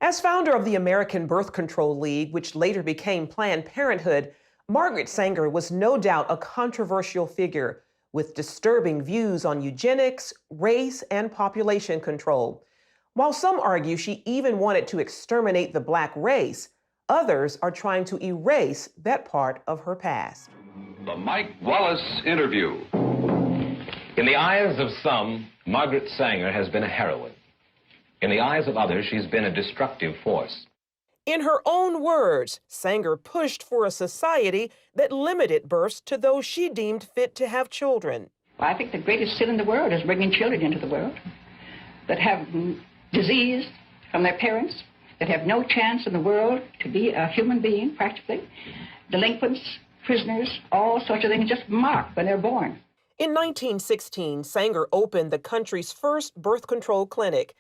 As founder of the American Birth Control League, which later became Planned Parenthood, Margaret Sanger was no doubt a controversial figure with disturbing views on eugenics, race, and population control. While some argue she even wanted to exterminate the black race, others are trying to erase that part of her past. The Mike Wallace Interview. In the eyes of some, Margaret Sanger has been a heroine. In the eyes of others, she's been a destructive force. In her own words, Sanger pushed for a society that limited births to those she deemed fit to have children. Well, I think the greatest sin in the world is bringing children into the world that have disease from their parents, that have no chance in the world to be a human being, practically. Delinquents, prisoners, all sorts of things just marked when they're born. In 1916, Sanger opened the country's first birth control clinic.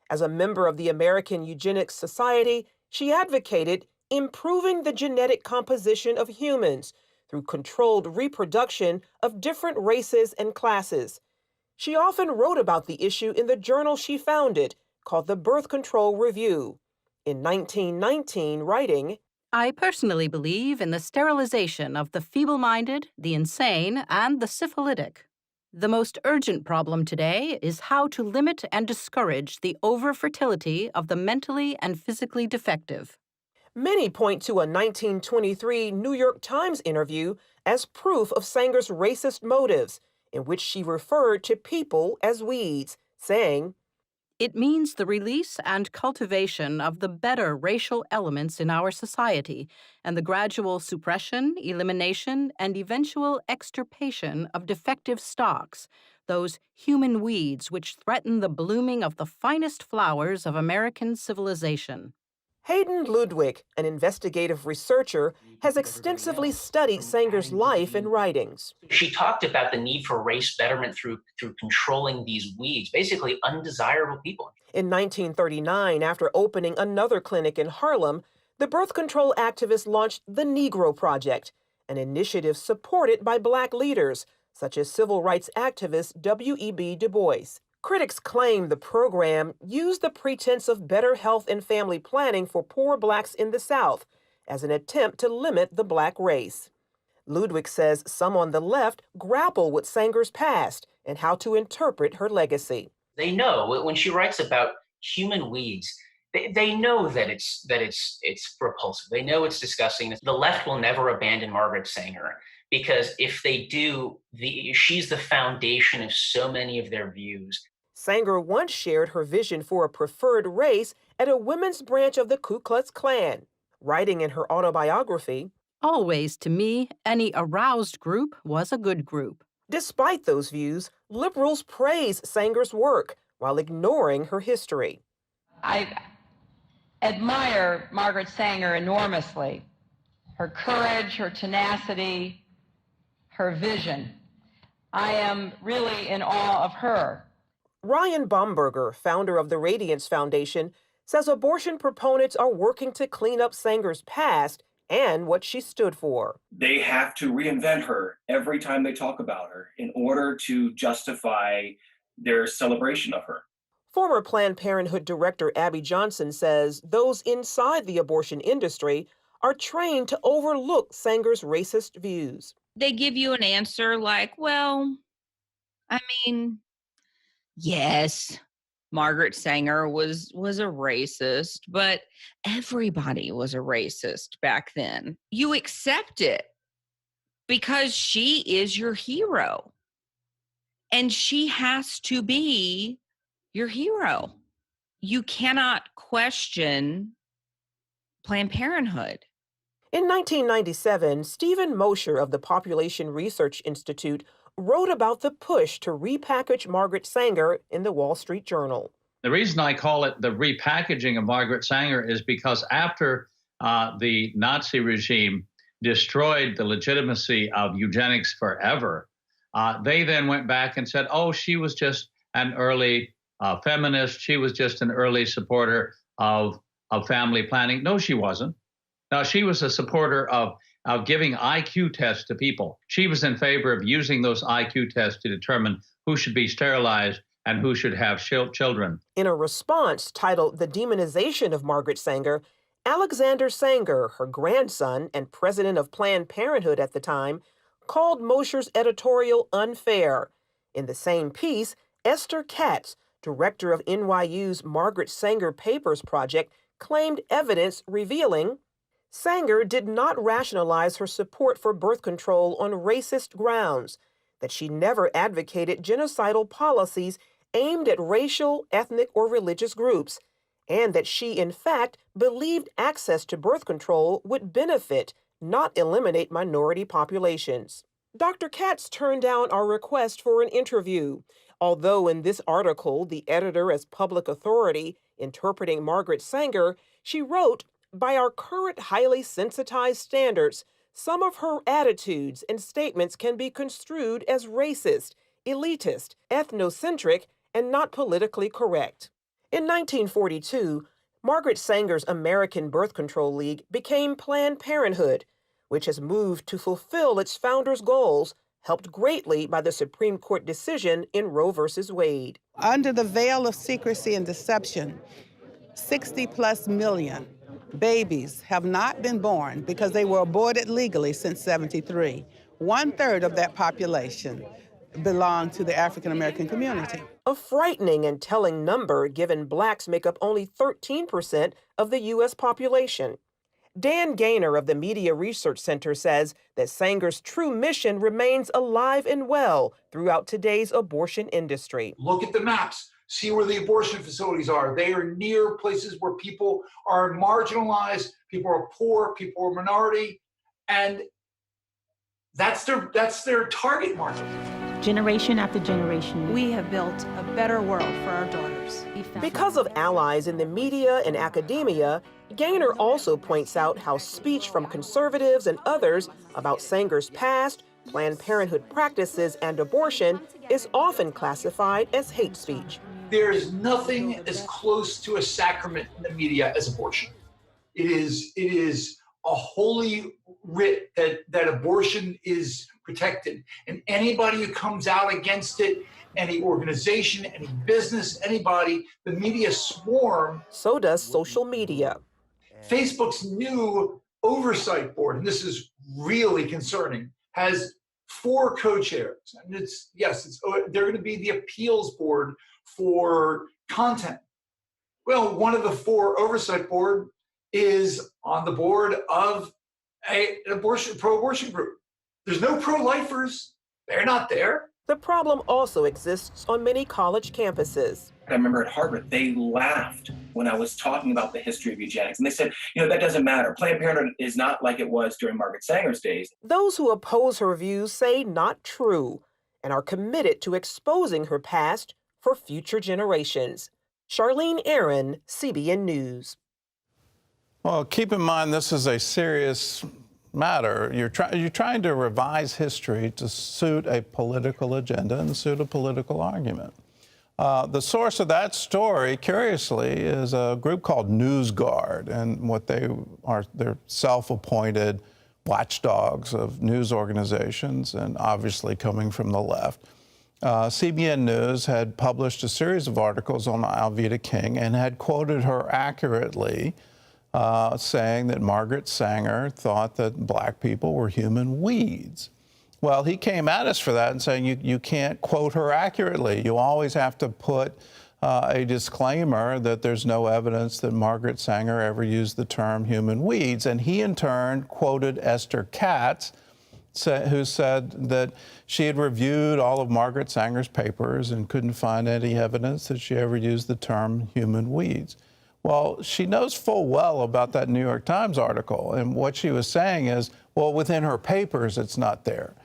As a member of the American Eugenics Society, she advocated improving the genetic composition of humans through controlled reproduction of different races and classes. She often wrote about the issue in the journal she founded, called the Birth Control Review. In 1919, writing, I personally believe in the sterilization of the feeble-minded, the insane, and the syphilitic. The most urgent problem today is how to limit and discourage the over-fertility of the mentally and physically defective. Many point to a 1923 New York Times interview as proof of Sanger's racist motives, in which she referred to people as weeds, saying, It means the release and cultivation of the better racial elements in our society and the gradual suppression, elimination, and eventual extirpation of defective stocks, those human weeds which threaten the blooming of the finest flowers of American civilization. Hayden Ludwig, an investigative researcher, has extensively studied Sanger's life and writings. She talked about the need for race betterment through controlling these weeds, basically undesirable people. In 1939, after opening another clinic in Harlem, the birth control activist launched the Negro Project, an initiative supported by black leaders, such as civil rights activist W.E.B. Du Bois. Critics claim the program used the pretense of better health and family planning for poor blacks in the South as an attempt to limit the black race. Ludwig says some on the left grapple with Sanger's past and how to interpret her legacy. They know when she writes about human weeds, they know that it's repulsive. They know it's disgusting. The left will never abandon Margaret Sanger because if they do, she's the foundation of so many of their views. Sanger once shared her vision for a preferred race at a women's branch of the Ku Klux Klan, writing in her autobiography, Always, to me, any aroused group was a good group. Despite those views, liberals praise Sanger's work while ignoring her history. I admire Margaret Sanger enormously. Her courage, her tenacity, her vision. I am really in awe of her. Ryan Baumberger, founder of the Radiance Foundation, says abortion proponents are working to clean up Sanger's past and what she stood for. They have to reinvent her every time they talk about her in order to justify their celebration of her. Former Planned Parenthood director Abby Johnson says those inside the abortion industry are trained to overlook Sanger's racist views. They give you an answer like, well, I mean, yes, Margaret Sanger was a racist, but everybody was a racist back then. You accept it because she is your hero. And she has to be your hero. You cannot question Planned Parenthood. In 1997, Stephen Mosher of the Population Research Institute wrote about the push to repackage Margaret Sanger in the Wall Street Journal. The reason I call it the repackaging of Margaret Sanger is because after the Nazi regime destroyed the legitimacy of eugenics forever, they then went back and said, oh, she was just an early feminist. She was just an early supporter of family planning. No, she wasn't. Now, she was a supporter of giving IQ tests to people. She was in favor of using those IQ tests to determine who should be sterilized and who should have children. In a response titled The Demonization of Margaret Sanger, Alexander Sanger, her grandson and president of Planned Parenthood at the time, called Mosher's editorial unfair. In the same piece, Esther Katz, director of NYU's Margaret Sanger Papers Project, claimed evidence revealing Sanger did not rationalize her support for birth control on racist grounds, that she never advocated genocidal policies aimed at racial, ethnic, or religious groups, and that she, in fact, believed access to birth control would benefit, not eliminate minority populations. Dr. Katz turned down our request for an interview, although in this article, the editor as public authority interpreting Margaret Sanger, she wrote, by our current highly sensitized standards, some of her attitudes and statements can be construed as racist, elitist, ethnocentric, and not politically correct. In 1942, Margaret Sanger's American Birth Control League became Planned Parenthood, which has moved to fulfill its founders' goals, helped greatly by the Supreme Court decision in Roe v. Wade. Under the veil of secrecy and deception, 60+ million babies have not been born because they were aborted legally since '73. 1/3 of that population belong to the African American community. A frightening and telling number given blacks make up only 13% of the U.S. population. Dan Gaynor of the Media Research Center says that Sanger's true mission remains alive and well throughout today's abortion industry. Look at the maps. See where the abortion facilities are. They are near places where people are marginalized, people are poor, people are minority, and that's their target market. Generation after generation, we have built a better world for our daughters. Because of allies in the media and academia, Gaynor also points out how speech from conservatives and others about Sanger's past, Planned Parenthood practices, and abortion is often classified as hate speech. There is nothing as close to a sacrament in the media as abortion. It is a holy writ that abortion is protected. And anybody who comes out against it, any organization, any business, anybody, the media swarm. So does social media. Facebook's new oversight board, and this is really concerning, has 4 co-chairs. And they're going to be the appeals board for content. Well, one of the 4 oversight board is on the board of an pro-abortion group. There's no pro-lifers. They're not there. The problem also exists on many college campuses. I remember at Harvard, they laughed when I was talking about the history of eugenics. And they said, that doesn't matter. Planned Parenthood is not like it was during Margaret Sanger's days. Those who oppose her views say not true and are committed to exposing her past for future generations. Charlene Aaron, CBN News. Well, keep in mind this is a serious matter. You're trying to revise history to suit a political agenda and suit a political argument. The source of that story, curiously, is a group called NewsGuard, and they're self-appointed watchdogs of news organizations, and obviously coming from the left. CBN News had published a series of articles on Alveda King and had quoted her accurately, saying that Margaret Sanger thought that black people were human weeds. Well, he came at us for that and saying you can't quote her accurately. You always have to put a disclaimer that there's no evidence that Margaret Sanger ever used the term human weeds. And he, in turn, quoted Esther Katz, who said that she had reviewed all of Margaret Sanger's papers and couldn't find any evidence that she ever used the term human weeds. Well, she knows full well about that New York Times article, and what she was saying is, well, within her papers, it's not there.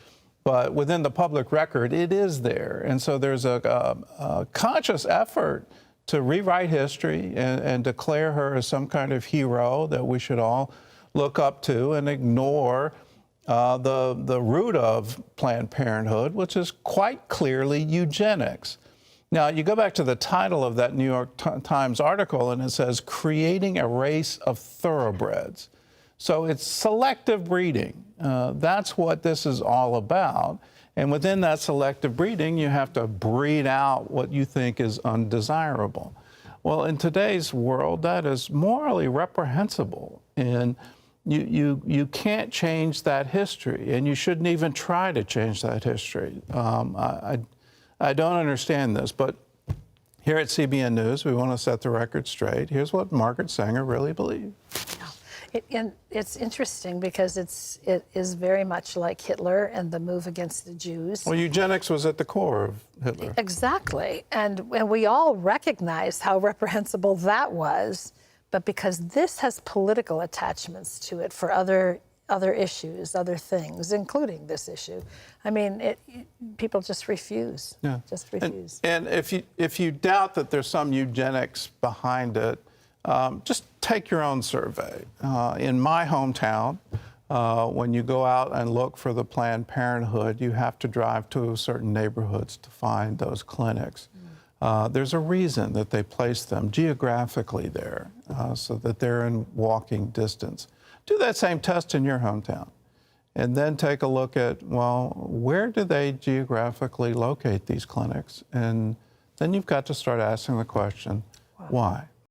But within the public record, it is there. And so there's a conscious effort to rewrite history and declare her as some kind of hero that we should all look up to and ignore the root of Planned Parenthood, which is quite clearly eugenics. Now, you go back to the title of that New York Times article, and it says, "Creating a Race of Thoroughbreds." So it's selective breeding. That's what this is all about. And within that selective breeding, you have to breed out what you think is undesirable. Well, in today's world, that is morally reprehensible. And you can't change that history, and you shouldn't even try to change that history. I don't understand this, but here at CBN News, we want to set the record straight. Here's what Margaret Sanger really believed. It's interesting because it is very much like Hitler and the move against the Jews. Well, eugenics was at the core of Hitler. Exactly. And we all recognize how reprehensible that was, but because this has political attachments to it for other issues, other things, including this issue. I mean, people just refuse. Yeah. Just refuse. And if you doubt that there's some eugenics behind it, just take your own survey. In my hometown, when you go out and look for the Planned Parenthood, you have to drive to certain neighborhoods to find those clinics. There's a reason that they place them geographically there, so that they're in walking distance. Do that same test in your hometown, and then take a look at, well, where do they geographically locate these clinics? And then you've got to start asking the question, why?